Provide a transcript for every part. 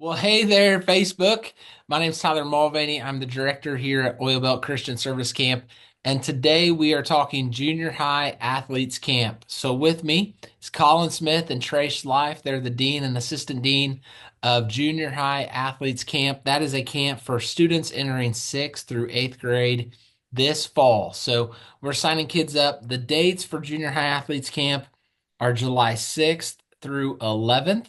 Well, hey there, Facebook. My name's Tyler Mulvaney. I'm the director here at Oil Belt Christian Service Camp. And today we are talking junior high athletes camp. So with me is Collin Smith and Tre Schleif. They're the dean and assistant dean of junior high athletes camp. That is a camp for students entering sixth through eighth grade this fall. So we're signing kids up. The dates for junior high athletes camp are July 6th through 11th.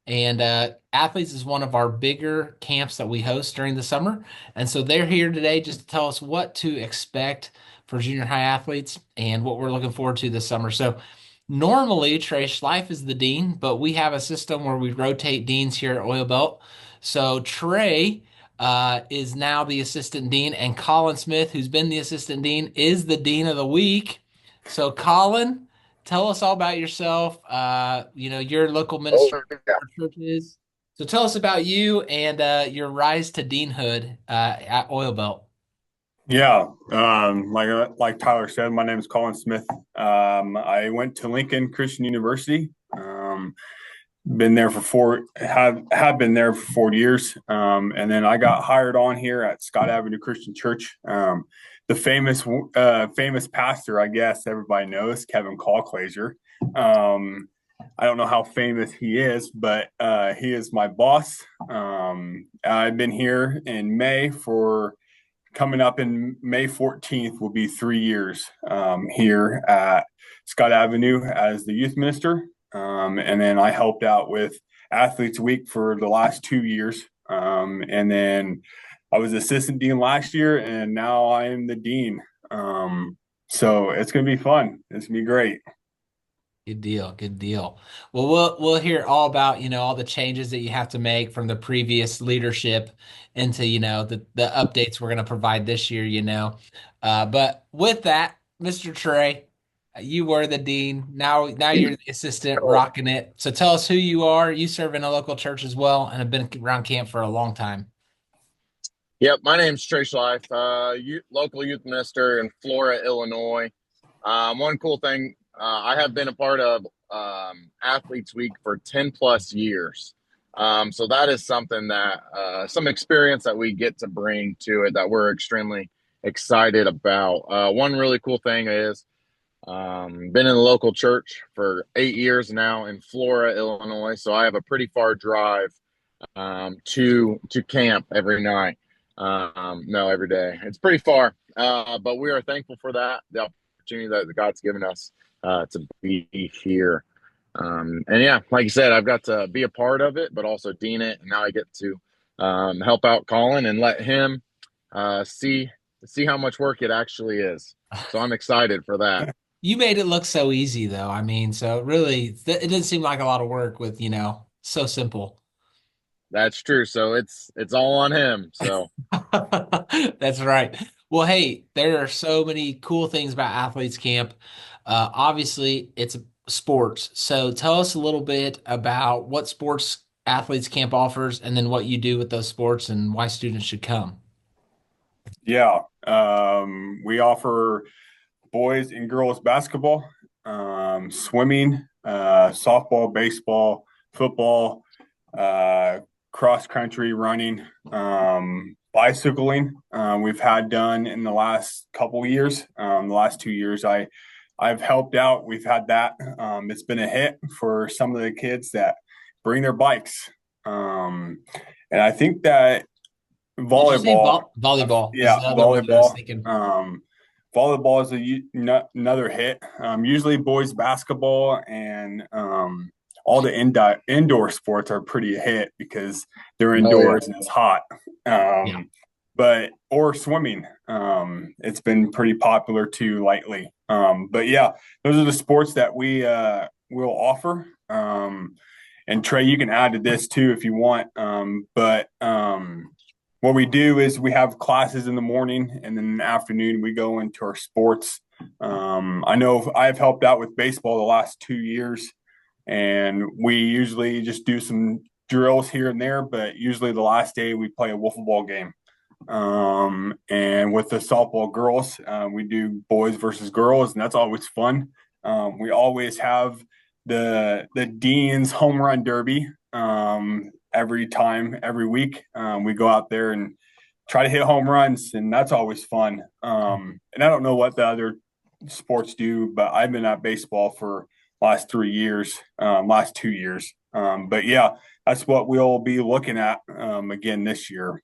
And Athletes is one of our bigger camps that we host during the summer. And so they're here today just to tell us what to expect for junior high athletes and what we're looking forward to this summer. So normally Tre Schleif is the dean, but we have a system where we rotate deans here at Oil Belt. So Tre is now the assistant dean, and Collin Smith, who's been the assistant dean, is the dean of the week. So Collin, tell us all about yourself. Your local Oh, minister yeah. our church is. So tell us about you and your rise to deanhood at Oil Belt. Yeah. Like Tyler said, my name is Collin Smith. I went to Lincoln Christian University. Been there for have been there for 4 years. And then I got hired on here at Scott Avenue Christian Church. The famous pastor, I guess everybody knows, Kevin Callclaser. I don't know how famous he is, but he is my boss. I've been here in May for coming up in May 14th will be 3 years here at Scott Avenue as the youth minister. And then I helped out with Athletes Week for the last 2 years. And then I was assistant dean last year, and now I am the dean. So it's going to be fun. It's going to be great. Good deal, good deal. Well, we'll hear all about, all the changes that you have to make from the previous leadership into, the updates we're going to. Provide this year. But with that, Mr. Tre, you were the dean. Now you're the assistant rocking it. So tell us who you are. You serve in a local church as well and have been around camp for a long time. Yep, my name's Tre Schleif, local youth minister in Flora, Illinois. One cool thing, I have been a part of Athletes Week for 10 plus years. So that is something that, some experience that we get to bring to it that we're extremely excited about. One really cool thing is, been in the local church for 8 years now in Flora, Illinois. So I have a pretty far drive to camp every night. No, every day. It's pretty far, but we are thankful for that, the opportunity that God's given us to be here. And yeah, like you said, I've got to be a part of it, but also dean it, and now I get to help out Collin and let him see how much work it actually is. So I'm excited for that. You made it look so easy, though. I mean, so really, it didn't seem like a lot of work with, so simple. That's true. So it's all on him. So That's right. Well, hey, there are so many cool things about athletes camp. Obviously, it's sports. So tell us a little bit about what sports athletes camp offers and then what you do with those sports and why students should come. Yeah. We offer boys and girls basketball, swimming, softball, baseball, football, uh, cross country, running, bicycling. We've had done in the last couple years. The last 2 years, I've helped out. We've had that. It's been a hit for some of the kids that bring their bikes. And I think that Did you say volleyball, volleyball is yeah, the other one that I was volleyball. thinking? Volleyball is another hit. Usually, boys basketball and all the indoor sports are pretty a hit because they're oh yeah. indoors and it's hot. Yeah. But or swimming, it's been pretty popular too lately. But yeah, those are the sports that we will offer. And Tre, you can add to this too if you want. But what we do is we have classes in the morning, and then in the afternoon we go into our sports. I know I've helped out with baseball the last 2 years, and we usually just do some drills here and there. But usually the last day we play a wiffle ball game. And with the softball girls, we do boys versus girls, and that's always fun. We always have the dean's home run derby every time, every week. We go out there and try to hit home runs, and that's always fun. And I don't know what the other sports do, but I've been at baseball for last 3 years, last 2 years. But yeah, that's what we'll be looking at again this year.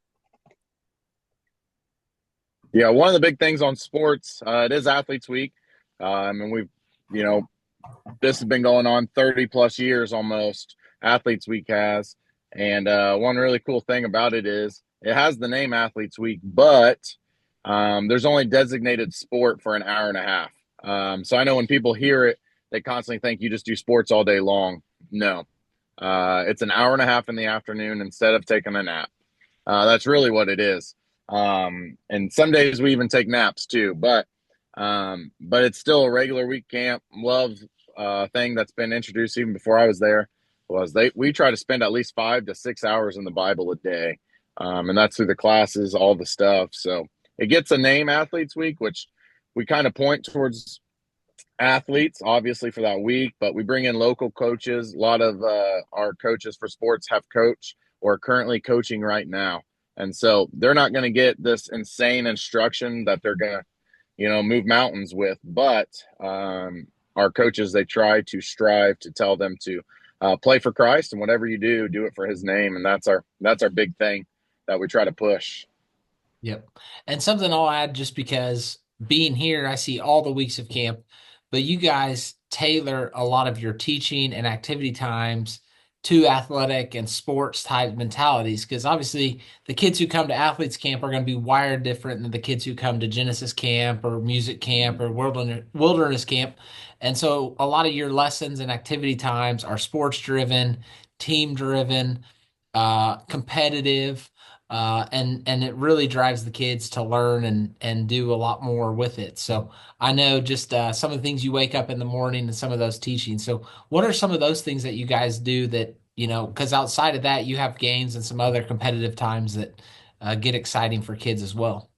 Yeah, one of the big things on sports, it is Athletes Week. And we've, you know, this has been going on 30 plus years almost. Athletes Week has. And one really cool thing about it is it has the name Athletes Week, but there's only designated sport for an hour and a half. So I know when people hear it, they constantly think you just do sports all day long. No, it's an hour and a half in the afternoon instead of taking a nap. That's really what it is. And some days we even take naps too, but it's still a regular week camp. Love thing that's been introduced even before I was there was we try to spend at least 5 to 6 hours in the Bible a day, and that's through the classes, all the stuff. So it gets a name, Athletes Week, which we kind of point towards athletes, obviously for that week, but we bring in local coaches. A lot of our coaches for sports have coached or are currently coaching right now, and so they're not going to get this insane instruction that they're going to move mountains with, but our coaches, they try to strive to tell them to play for Christ, and whatever you do it for his name. And that's our big thing that we try to push. Yep. And something I'll add, just because being here, I see all the weeks of camp, but you guys tailor a lot of your teaching and activity times to athletic and sports type mentalities. Because obviously, the kids who come to athletes camp are going to be wired different than the kids who come to Genesis camp or music camp or wilderness camp. And so, a lot of your lessons and activity times are sports driven, team driven, competitive, and it really drives the kids to learn and do a lot more with it. So I know just some of the things you wake up in the morning and some of those teachings. So what are some of those things that you guys do that, because outside of that, you have games and some other competitive times that get exciting for kids as well?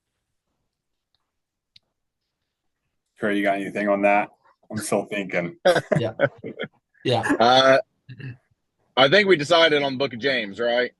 Trey, you got anything on that? I'm still thinking. Yeah. Yeah. uh, I think we decided on the Book of James, right?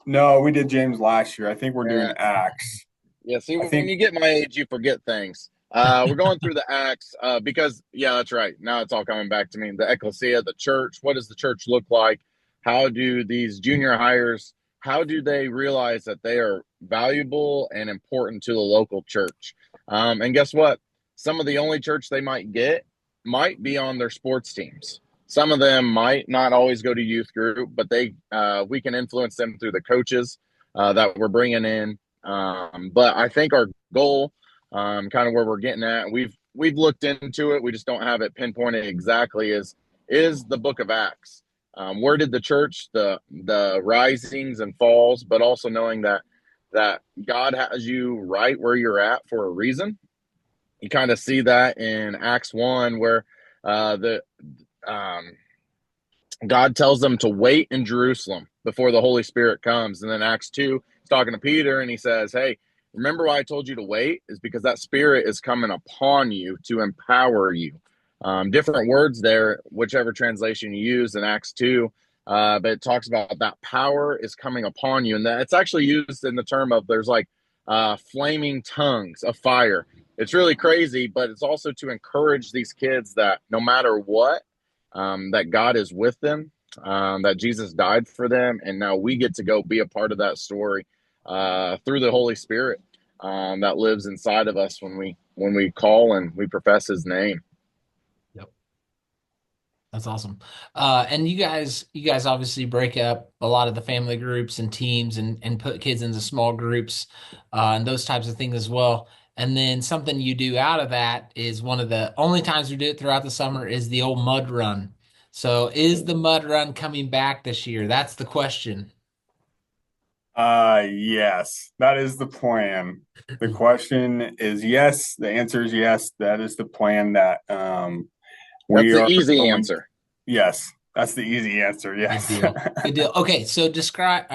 No, we did James last year. I think we're doing Yeah. Acts. Yeah, see, I when think you get my age, you forget things. We're going through the Acts because, yeah, that's right. Now it's all coming back to me. The ecclesia, the church, what does the church look like? How do these junior hires, how do they realize that they are valuable and important to the local church? And guess what? Some of the only church they might get might be on their sports teams. Some of them might not always go to youth group, but we can influence them through the coaches that we're bringing in. But I think our goal, kind of where we're getting at, we've looked into it. We just don't have it pinpointed exactly. Is the Book of Acts? Where did the church, the risings and falls, but also knowing that God has you right where you're at for a reason. You kind of see that in Acts 1, where the God tells them to wait in Jerusalem before the Holy Spirit comes. And then Acts 2, he's talking to Peter and he says, hey, remember why I told you to wait? Is because that Spirit is coming upon you to empower you. Different words there, whichever translation you use in Acts 2, but it talks about that power is coming upon you. And that it's actually used in the term of there's like flaming tongues of fire. It's really crazy, but it's also to encourage these kids that no matter what, that God is with them, that Jesus died for them, and now we get to go be a part of that story through the Holy Spirit that lives inside of us when we call and we profess His name. Yep. That's awesome. And you guys obviously break up a lot of the family groups and teams and put kids into small groups and those types of things as well. And then something you do out of that is one of the only times we do it throughout the summer is the old mud run. So is the mud run coming back this year? That's the question. yes, that is the plan. The question is yes. The answer is yes. That is the plan that That's we the are easy going. answer. Yes, that's the easy answer. Good Yes. deal. Good deal. Okay, so describe,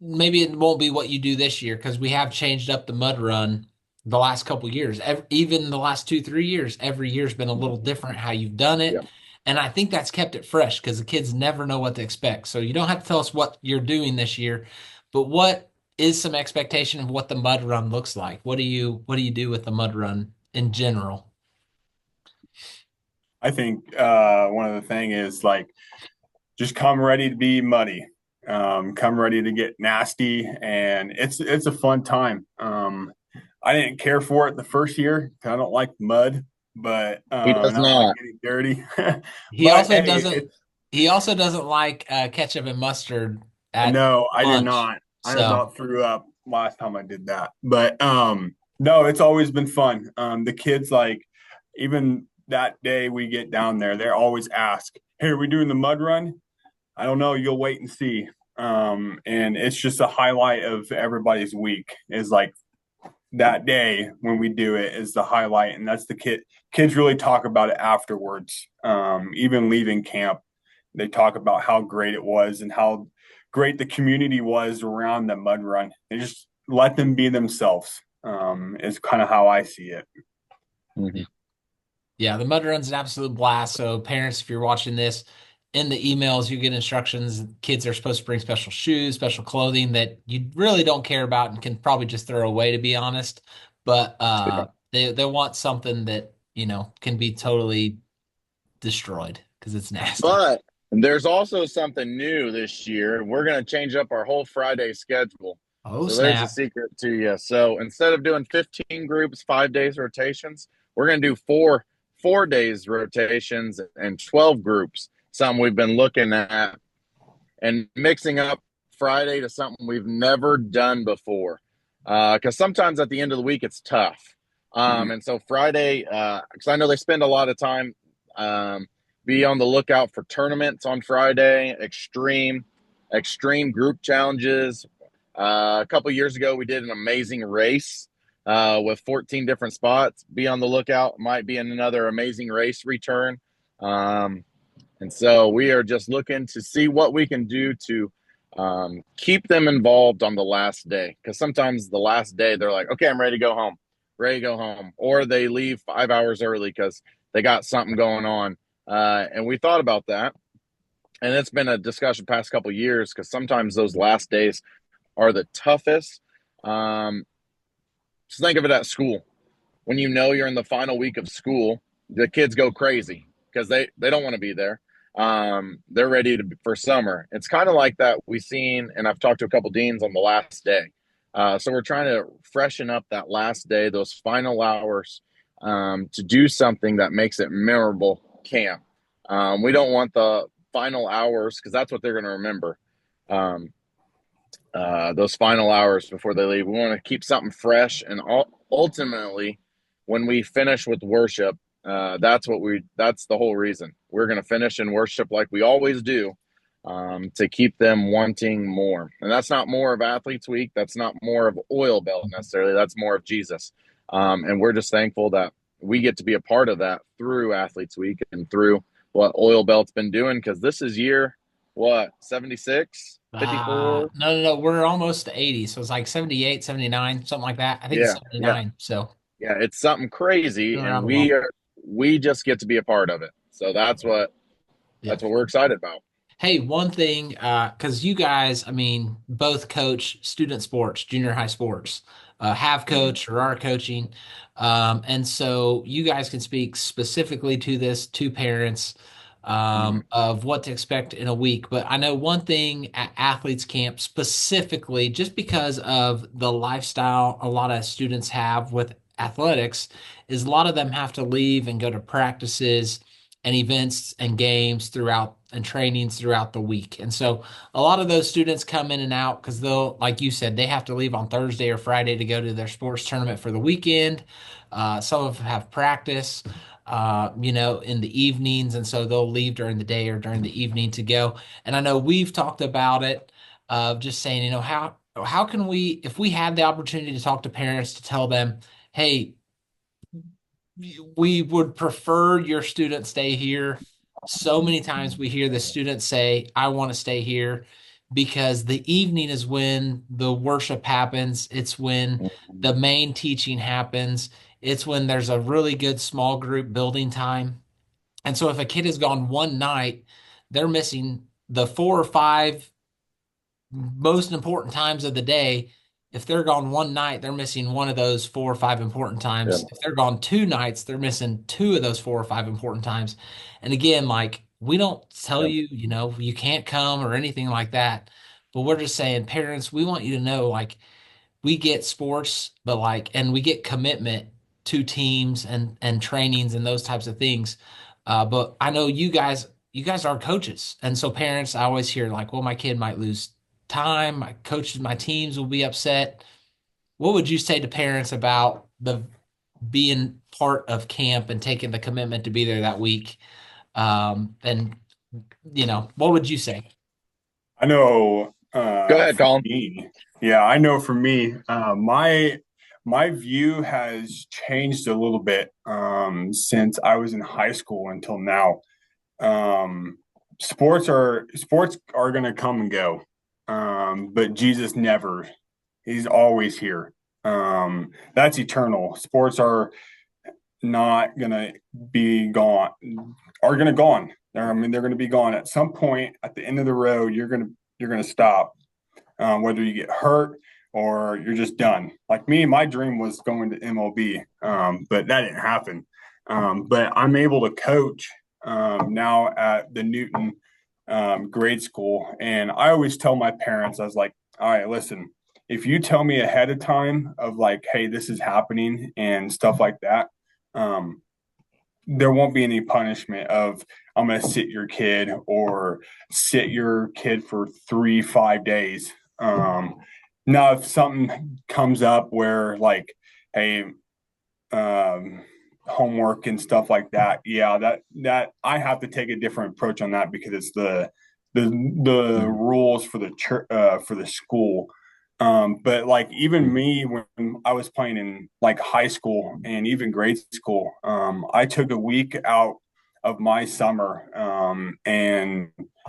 maybe it won't be what you do this year because we have changed up the mud run the last couple years. Even the last 2, 3 years, every year's been a little different how you've done Yeah. it. And I think that's kept it fresh because the kids never know what to expect. So you don't have to tell us what you're doing this year, but what is some expectation of what the mud run looks like? What do you do with the mud run in general? I think one of the thing is like just come ready to be muddy, come ready to get nasty, and it's a fun time. I didn't care for it the first year 'cause I don't like mud, but He does and I don't like not. getting dirty. He But also hey, doesn't he also doesn't like ketchup and mustard at no, I did lunch. not. I So about threw up last time I did that. But no, it's always been fun. The kids like even that day we get down there, they always ask, "Hey, are we doing the mud run?" I don't know. You'll wait and see. And it's just a highlight of everybody's week. Is like that day when we do it is the highlight, and that's the kids really talk about it afterwards. Even leaving camp, they talk about how great it was and how great the community was around the mud run. They just let them be themselves. Is kind of how I see it. Mhm. yeah, the mud run's an absolute blast. So parents, if you're watching this, in the emails you get instructions. Kids are supposed to bring special shoes, special clothing that you really don't care about and can probably just throw away, to be honest. But Yeah. they want something that can be totally destroyed because it's nasty. But there's also something new this year. We're going to change up our whole Friday schedule. Oh So there's a snap! secret to you. So instead of doing 15 groups, 5 days rotations, we're going to do four days rotations and 12 groups. Something we've been looking at and mixing up Friday to something we've never done before. Because sometimes at the end of the week it's tough. Mhm. And so Friday, because I know they spend a lot of time. Be on the lookout for tournaments on Friday, extreme group challenges. A couple years ago, we did an amazing race with 14 different spots. Be on the lookout. Might be another amazing race return. Um, and so we are just looking to see what we can do to keep them involved on the last day. Because sometimes the last day, they're like, okay, I'm ready to go home, ready to go home. Or they leave 5 hours early because they got something going on. And we thought about that. And it's been a discussion past couple years because sometimes those last days are the toughest. Um, just think of it at school. When you know you're in the final week of school, the kids go crazy because they don't want to be there. They're ready for summer. It's kind of like that we've seen, and I've talked to a couple deans on the last day. So we're trying to freshen up that last day, those final hours, to do something that makes it memorable camp. We don't want the final hours because that's what they're going to remember. Um, those final hours before they leave. We want to keep something fresh, and ultimately, when we finish with worship, that's the whole reason we're going to finish in worship like we always do, to keep them wanting more. And that's not more of Athletes Week. That's not more of Oil Belt necessarily. That's more of Jesus. And we're just thankful that we get to be a part of that through Athletes Week and through what Oil Belt's been doing because this is year what 76, 54. No, no, no. We're almost to 80. So it's like 78, 79, something like that. I think it's Yeah, yeah, 79. So yeah. It's something crazy, been and around a while. we just get to be a part of it. So Yeah. that's what we're excited about. Hey, one thing, because you guys, I mean, both coach student sports, junior high sports, have Mhm. coached or are coaching. And so you guys can speak specifically to this to parents Mhm. of what to expect in a week. But I know one thing at athletes camp specifically, just because of the lifestyle a lot of students have with athletics, is a lot of them have to leave and go to practices and events and games throughout and trainings throughout the week. And so a lot of those students come in and out because they'll, like you said, they have to leave on Thursday or Friday to go to their sports tournament for the weekend. Some of them have practice, in the evenings. And so they'll leave during the day or during the evening to go. And I know we've talked about it of just saying, how can we, if we had the opportunity to talk to parents to tell them, hey, we would prefer your student stay here. So many times we hear the students say, I want to stay here because the evening is when the worship happens. It's when the Mhm. main teaching happens. It's when there's a really good small group building time. And so if a kid has gone one night, they're missing the 4 or 5 most important times of the day. If they're gone one night, they're missing one of those 4 or 5 important Yeah. times. If they're gone 2 nights, they're missing two of those 4 or 5 important times. And again, like we don't tell Yeah. you, you can't come or anything like that. But we're just saying, parents, we want you to know, like, we get sports, but like, and we get commitment to teams and trainings and those types of things. But I know you guys are coaches, and so parents, I always hear like, well, my kid might lose time, my coaches, my teams will be upset. What would you say to parents about the being part of camp and taking the commitment to be there that week? And what would you say? I know Go ahead, for Colin. me, yeah, I know for me, my view has changed a little bit since I was in high school until now. Um, sports are going to come and go, but Jesus never. He's always here. That's eternal. Sports are not going to be gone. Are going to gone. I mean, they're going to be gone at some point at the end of the road. You're going to stop, whether you get hurt or you're just done. Like me, my dream was going to MLB, but that didn't happen. But I'm able to coach now at the Newton grade school. And I always tell my parents, I was like, all right, listen, if you tell me ahead of time of like, hey, this is happening and stuff like that, um, there won't be any punishment of I'm going to sit your kid or sit your kid for 3, 5 days. Now, if something comes up where like, hey, um, homework and stuff like that, yeah, that I have to take a different approach on that because it's the rules for the church for the school. But like even me when I was playing in like high school and even grade school, I took a week out of my summer and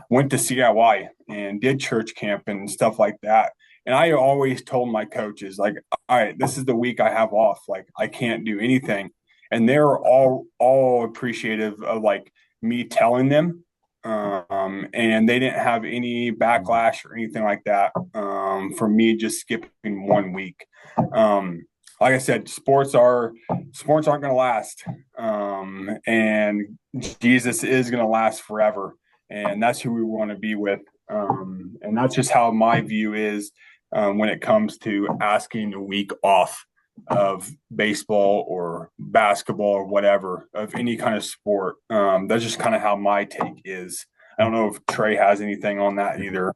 went to CIY and did church camp and stuff like that. And I always told my coaches, like, all right, this is the week I have off. Like I can't do anything. And they're all appreciative of like me telling them. And they didn't have any backlash or anything like that for me just skipping one week. Like I said, sports aren't going to last, and Jesus is going to last forever, and that's who we want to be with. And that's just how my view is when it comes to asking a week off of baseball or basketball or whatever of any kind of sport. That's just kind of how my take is. I don't know if Trey has anything on that either.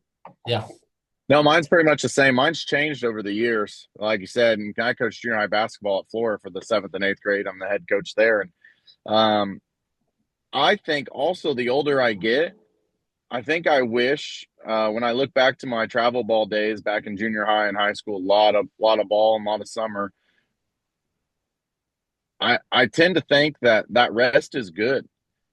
Yeah. No, mine's pretty much the same. Mine's changed over the years. Like you said, and I coached junior high basketball at Florida for the seventh and eighth grade. I'm the head coach there. And um, I think also the older I get, I think I wish when I look back to my travel ball days back in junior high and high school, a lot of ball and a lot of summer. I tend to think that that rest is good.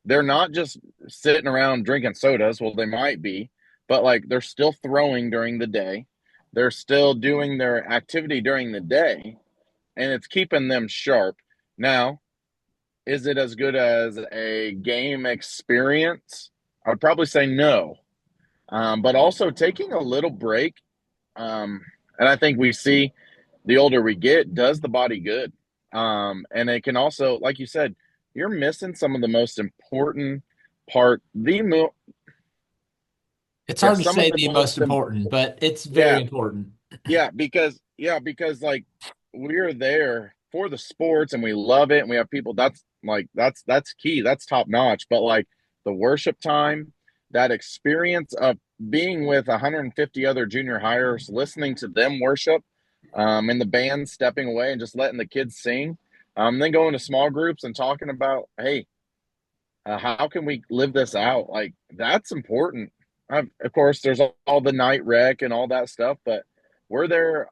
They're not just sitting around drinking sodas. Well, they might be, but like they're still throwing during the day. They're still doing their activity during the day, and it's keeping them sharp. Now, is it as good as a game experience? I would probably say no. But also taking a little break, and I think we see the older we get, does the body good. And it can also, like you said, you're missing some of the most important part. It's Yeah, hard to some of say the the most most, important, but it's yeah, very important. because like we're there for the sports and we love it and we have people. That's key. That's top notch. But like the worship time, that experience of being with 150 other junior hires, listening to them worship, and the band stepping away and just letting the kids sing, then going to small groups and talking about, hey, how can we live this out? Like that's important. Of course, there's all the night rec and all that stuff, but we're there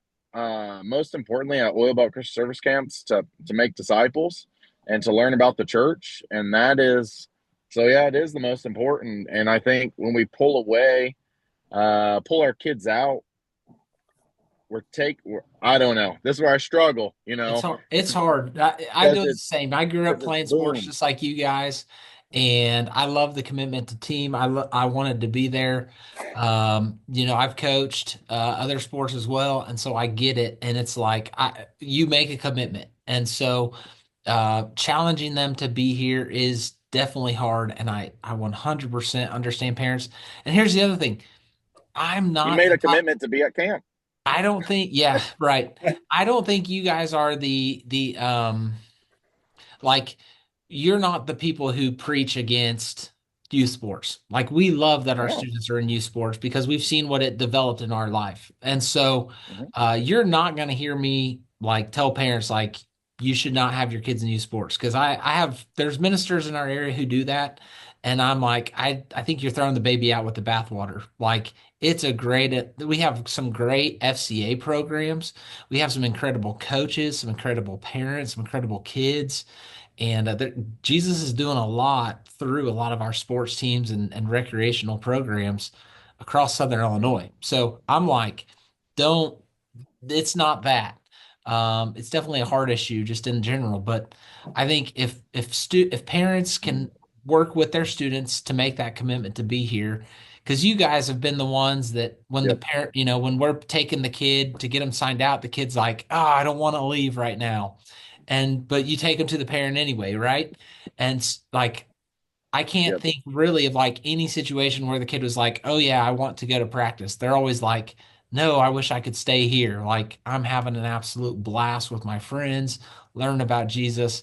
most importantly at Oil Belt Christian Service Camps to make disciples and to learn about the church, and that is so. Yeah, it is the most important. And I think when we pull our kids out, I don't know. This is where I struggle, It's hard. It's hard. I because do the same. I grew up it's playing sports boom. just like you guys, and I love the commitment to team. I wanted to be there. I've coached other sports as well, and so I get it. And it's like you make a commitment, and so challenging them to be here is definitely hard. And I 100% understand parents. And here's the other thing: I'm You not made the a type. commitment to be at camp. I don't think. Yeah, right. I don't think you guys are the like, you're not the people who preach against youth sports. Like, we love that our Oh, students are in youth sports because we've seen what it developed in our life. And so mhm. you're not going to hear me like tell parents like you should not have your kids in youth sports because I have there's ministers in our area who do that. And I'm like, I think you're throwing the baby out with the bathwater. Like, it's a great, we have some great FCA programs. We have some incredible coaches, some incredible parents, some incredible kids. And Jesus is doing a lot through a lot of our sports teams and recreational programs across Southern Illinois. So I'm like, don't, it's not that. It's definitely a hard issue just in general, but I think if parents can work with their students to make that commitment to be here, because you guys have been the ones that when the Yep. parent, when we're taking the kid to get them signed out, the kid's like, oh, I don't want to leave right now. And but you take them to the parent anyway, right? And like, I can't Yep. think really of like any situation where the kid was like, "Oh yeah, I want to go to practice." They're always like, "No, I wish I could stay here. Like, I'm having an absolute blast with my friends, learn about Jesus."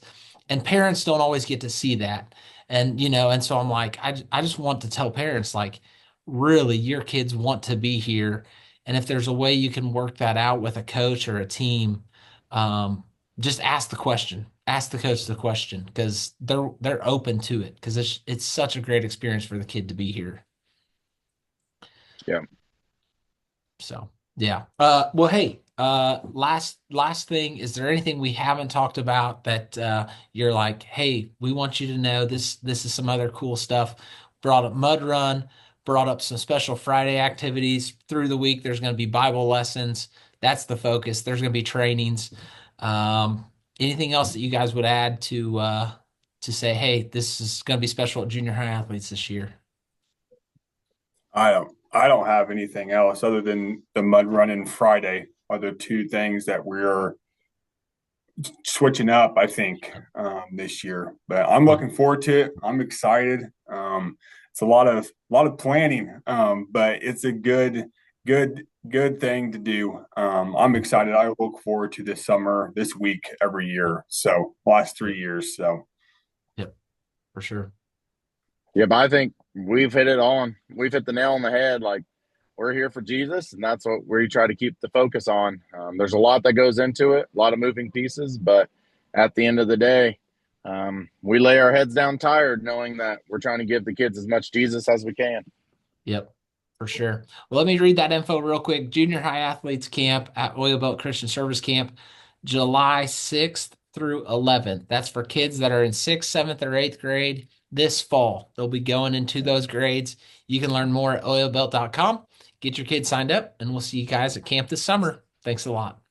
And parents don't always get to see that. And so I'm like, I just want to tell parents like, really, your kids want to be here. And if there's a way you can work that out with a coach or a team, um, just ask the question. Ask the coach the question because they're open to it because it's such a great experience for the kid to be here. Yeah. So yeah. Well, hey. Last thing. Is there anything we haven't talked about that you're like, hey, we want you to know this? This is some other cool stuff. Brought up mud run. Brought up some special Friday activities through the week. There's going to be Bible lessons. That's the focus. There's going to be trainings. Um, Anything else that you guys would add to say, hey, this is going to be special at junior high athletes this year? I don't have anything else other than the mud run and Friday are the two things that we're switching up, I think, this year. But I'm Yeah. looking forward to it. I'm excited. It's a lot of planning, but it's a good thing to do. I'm excited. I look forward to this summer, this week, every year. So last 3 years. So Yep, for sure. Yeah, but I think we've hit it on. We've hit the nail on the head. Like, we're here for Jesus, and that's what we try to keep the focus on. There's a lot that goes into it, a lot of moving pieces, but at the end of the day, we lay our heads down tired, knowing that we're trying to give the kids as much Jesus as we can. Yep, for sure. Well, let me read that info real quick. Junior high athletes camp at Oil Belt Christian Service Camp, July 6th through 11th. That's for kids that are in sixth, seventh, or eighth grade this fall. They'll be going into those grades. You can learn more at oilbelt.com. Get your kids signed up, and we'll see you guys at camp this summer. Thanks a lot.